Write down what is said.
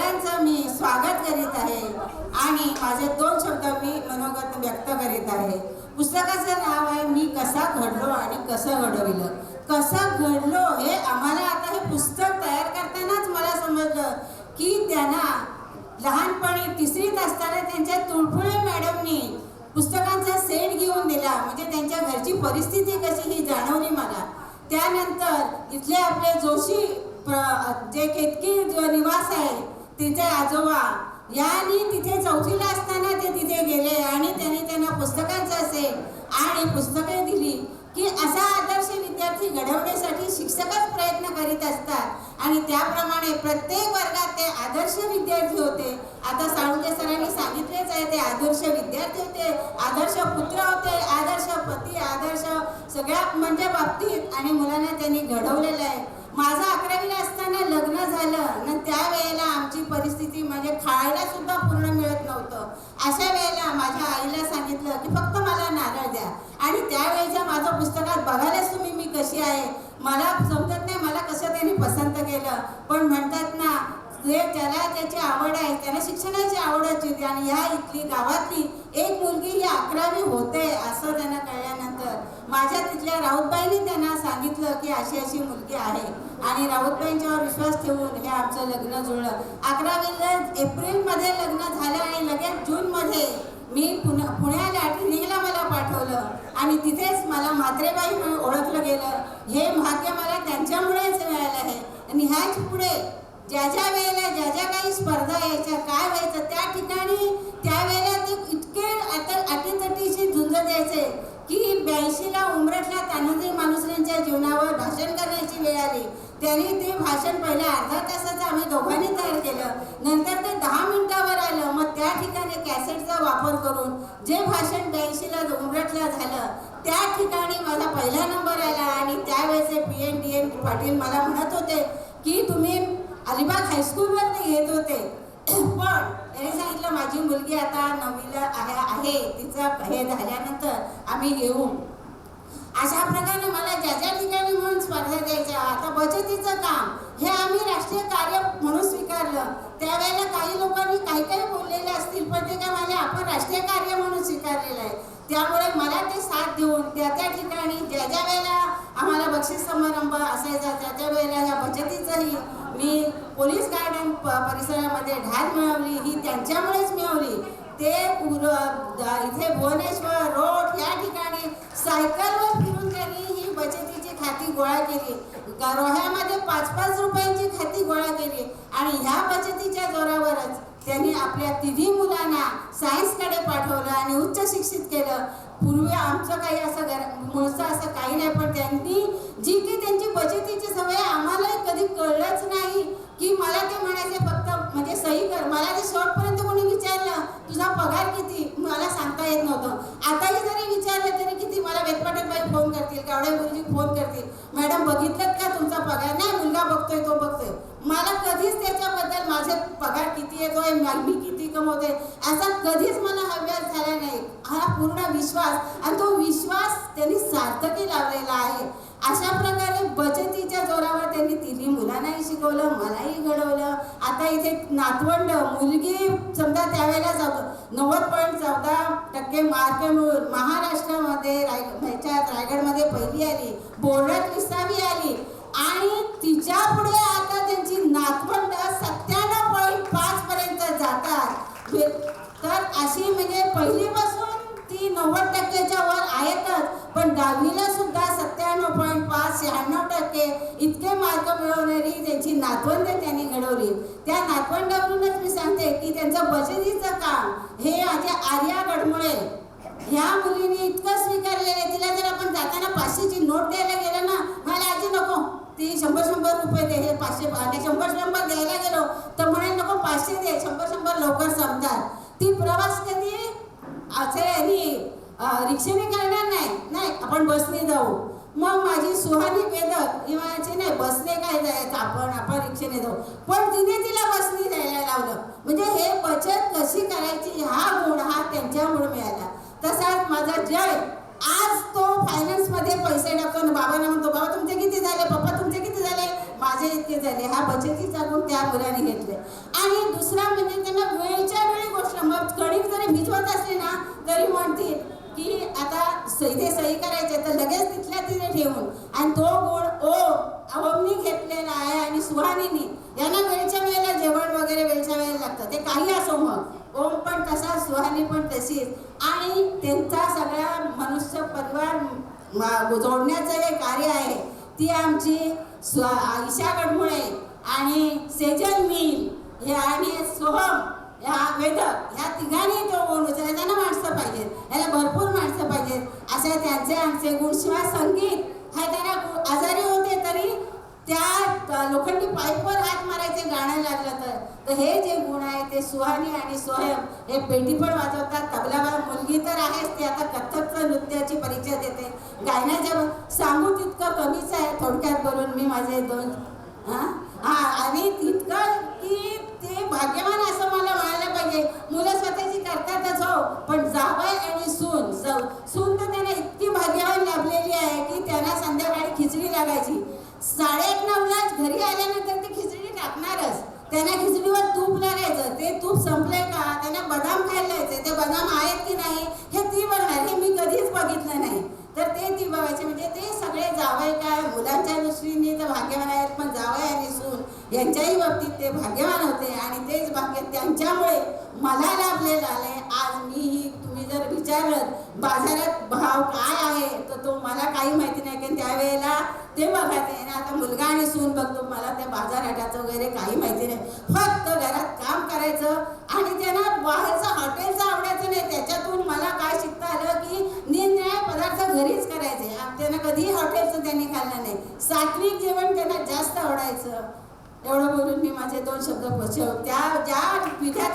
सगळ्यांचं मी स्वागत करीत आहे आणि माझे 2 शब्द मी मनोगत व्यक्त करीत आहे। पुस्तकाचं नाव आहे मी कसा घडलो आणि कसं घडविलं। कसं घडलो हे आम्हाला आता हे पुस्तक तयार करतानाच मला समजलं की त्यांना लहानपणी 3रीत असताना त्यांच्या तुळफुळे मॅडमनी पुस्तकांचा सेट घेऊन दिला, म्हणजे त्यांच्या घरची परिस्थिती कशी ही जाणवली मला। त्यानंतर इथले आपले जोशी जे केतकी निवास आहे तिथे आजोबा यांनी तिथे 4थीला असताना ते तिथे गेले आणि त्यांना पुस्तकांचा सेट आणि पुस्तके दिली की असा आदर्श विद्यार्थी घडवण्यासाठी शिक्षकच प्रयत्न करीत असतात आणि त्याप्रमाणे प्रत्येक वर्गात ते आदर्श विद्यार्थी होते। आता साळुंखे सरांनी सांगितलेच आहे, ते आदर्श विद्यार्थी होते, आदर्श पुत्र होते, आदर्श पती, आदर्श सगळ्या म्हणजे बाबतीत आणि मुलांना त्यांनी घडवलेलं आहे। माझं 11वीला असताना लग्न झालं आणि त्यावेळेला आमची परिस्थिती म्हणजे खायला सुद्धा पूर्ण मिळत नव्हतं। अशा वेळेला माझ्या आईला सांगितलं की फक्त मला नारळ द्या आणि त्यावेळेच्या माझ्या पुस्तकात बघायलाच तुम्ही मी कशी आहे, मला समजत नाही मला कसं त्यांनी पसंत केलं, पण म्हणतात ना ज्याला त्याची आवड आहे त्याला शिक्षणाची आवड होती आणि ह्या इथली गावातली एक मुलगी ही 11वी होते असं त्यांना कळल्यानंतर माझ्या तिथल्या राऊतबाईंनी त्यांना सांगितलं की अशी मुलगी आहे आणि राऊतबाईंच्यावर विश्वास ठेवून हे आमचं लग्न जुळलं। 11वीला एप्रिलमध्ये लग्न झालं आणि लगेच जूनमध्ये मी पुण्याला ट्रेनिंगला मला पाठवलं आणि तिथेच मला म्हात्रेबाई म्हणून ओळखलं गेलं। हे भाग्य मला त्यांच्यामुळेच मिळालं आहे आणि ह्याच पुढे ज्या वेळेला ज्या काही स्पर्धा यायच्या काय व्हायचं त्या ठिकाणी त्यावेळेला ते इतके अटीतटीशी झुंज द्यायचे की 82ला उमरठला तानाजी मालुसरेंच्या जीवनावर भाषण करण्याची वेळ आली। त्यांनी ते भाषण पहिल्या अर्धा तासाचं आम्ही दोघांनी तयार केलं, नंतर ते 10 मिनिटावर आलं। मग त्या ठिकाणी कॅसेटचा वापर करून जे भाषण 82ला उमरठला झालं त्या ठिकाणी माझा पहिला नंबर आला आणि त्यावेळेचे PN पाटील मला म्हणत होते की तुम्ही अलिबाग हायस्कूलवर ते घेत होते, पण त्यांनी सांगितलं माझी मुलगी आता 9वीला आहे तिचं हे झाल्यानंतर आम्ही घेऊ। अशा प्रकारे मला ज्या ठिकाणी म्हणून स्पर्धा द्यायच्या। आता बचतीचं काम हे आम्ही राष्ट्रीय कार्य म्हणून स्वीकारलं, त्यावेळेला काही लोकांनी काही बोललेले असतील पण ते काय मला आपण राष्ट्रीय कार्य म्हणून स्वीकारलेलं आहे। त्यामुळे मला ते साथ देऊन त्या ठिकाणी ज्या वेळेला आम्हाला बक्षीस समारंभ असायचा त्या वेळेला ह्या बचतीचंही मी पोलीस गार्डन परिसरामध्ये ढाल मिळवली ही त्यांच्यामुळेच मिळवली। ते इथे भुवनेश्वर रोड या ठिकाणी सायकलवर फिरून त्यांनी ही बचतीची खाती गोळा केली, रोह्यामध्ये 5-5 रुपयांची खाती गोळा केली आणि ह्या बचतीच्या जोरावरच त्यांनी आपल्या 3 मुलांना सायन्सकडे पाठवलं आणि उच्च शिक्षित केलं। पूर्वी आमचं काही असं मूळचं असं काही नाही, पण त्यांनी जी की त्यांची बचतीची सवय आम्हाला कधी कळलंच नाही की मला ते म्हणायचे फक्त म्हणजे सही कर। मला ते शेवटपर्यंत कोणी विचारलं तुझा पगार किती मला सांगता येत नव्हतं। आताही जरी विचारलं तरी किती मला वेदपाटीलबाई फोन करतील, कावडे गुरुजी फोन करतील, मॅडम बघितलं का तुमचा पगार? नाही मुलगा बघतोय तो बघतोय। मला कधीच त्याच्याबद्दल माझे पगार किती येतोय मी किती कमवते असा कधीच मला अभ्यास झाला नाही। हा पूर्ण विश्वास आणि तो विश्वास त्यांनी सार्थकी लावलेला आहे। अशा प्रकारे बचतीच्या जोरावर त्यांनी 3 मुलांनाही शिकवलं, मलाही घडवलं। आता इथे नातवंड मुलगी समजा त्यावेळेला 90.14% मार्क मिळून महाराष्ट्रामध्ये रायगडमध्ये पहिली आली, बोर्डात 20वी आली आणि तिच्या पुढे आता त्यांची नातवंड 97.5 पर्यंत जातात। तर अशी म्हणजे पहिलीपासून ती 90%च्या वर आहेतच, पण 10वीला सुद्धा 97.5 96% इतके मार्क मिळवणारी त्यांची नातवंड त्यांनी घडवली। त्या नातवंडावरूनच मी सांगते की त्यांचं बचतीचं काम हे आर्या गडमुळे ह्या मुलीने इतकं स्वीकारलेलं, तिला जर आपण जाताना 500ची नोट द्यायला गेलं ना मला आजी नको ती 100 रुपये दे, हे 500 आणि 100 द्यायला गेलो तर म्हणे नको 500 दे, 100 लवकर संपतात। ती प्रवास कधी असे रिक्षेने करणार नाही आपण बसने जाऊ। मग माझी सुहानी वेदक ही म्हणायची नाही बसने काय जायचं आपण रिक्षेने जाऊ, पण तिला बसने जायला लावलं। म्हणजे हे बचत कशी करायची हा गुण हा त्यांच्यामुळे मिळाला। तसाच माझा जय आज तो फायनान्समध्ये पैसे टाकतो आणि बाबांना म्हणतो बाबा तुमचे किती झाले, पप्पा तुमचे किती झाले, माझे इतके योग्य झाले. हा बचतीचा गुण त्या मुलाने घेतले. आणि दुसरा म्हणजे त्यांना वेळच्या वेळी गोष्ट, मग कणिक जरी भिजवत असली ना तरी म्हणतील की आता इथे सही करायचे तर लगेच तिथल्या तिथे ठेवून. आणि तो गुण ओमनी घेतलेला आहे आणि सुहानीनी. यांना वेळच्या वेळेला जेवण वगैरे वेळच्या वेळेला लागतं, ते काही असो. मग ओम पण तसा, सुहानी पण तशीच. आणि त्यांचा सगळा मनुष्य परिवार जोडण्याचं जे कार्य आहे ती आमची ईशा गडमुळे आणि सेजल मिल हे आणि सोहम ह्या वेदक ह्या तिघांनी तो गुण उचलला. त्यांना माणसं पाहिजेत, याला भरपूर माणसं पाहिजेत. असे त्यांचे आमचे गुण. शिवाय संगीत हा त्यांना आजारी होते तरी त्या लोखंडी पाईपवर हात मारायचे गाणं लागलं तर हे जे गुण आहे ते सुहानी आणि सोहम हे पेटी पण वाजवतात, तबला. मुलगी तर आहेच, ती आता कथ्थकचं नृत्याची परीक्षा देते. गायनाच्या सांगू तितकं कमीच आहे थोडक्यात बोलून मी माझे दोन. आणि तितकं की ते भाग्यवान असं मला म्हणायला पाहिजे. मुलं स्वतःची करतातच हो, पण जावई आणि सून तर त्यांना इतकी भाग्यवान लाभलेली आहे की त्यांना संध्याकाळी खिचडी लागायची. 8:30ला घरी आल्यानंतर ते खिचडी टाकणारच. त्यांना खिचडीवर तूप लागायचं. ते तूप संपलंय का, त्यांना बदाम खायला यायचे, ते बदाम आहेत की नाही हे ती बघणार. हे मी कधीच बघितलं नाही. तर ते ती बघायचे. म्हणजे ते सगळे जावई काय मुलांच्या दृष्टीने तर भाग्यवान आहेत, पण जावई आणि सून यांच्याही बाबतीत ते भाग्यवान होते. आणि तेच भाग्य त्यांच्यामुळे मला लाभलेलं आलंय. आज मी तुम्ही जर विचारलं बाजारात भाव काय आहे तर तो मला काही माहिती नाही, कारण त्यावेळेला ते बघायचे ना. आता मुलगा आणि सून बघतो, मला त्या बाजार हाटाचं वगैरे काही माहिती नाही. फक्त घरात काम करायचं आणि त्यांना बाहेरचं हॉटेलचं आवडायचं नाही. त्याच्यातून मला काय शिकता आलं की निरनिराळे पदार्थ घरीच करायचे. त्यांना कधीही हॉटेलचं त्यांनी खाल्लं नाही. सात्विक जेवण त्यांना जास्त आवडायचं. एवढं बोलून मी माझे 2 शब्द त्या ज्या पिढ्या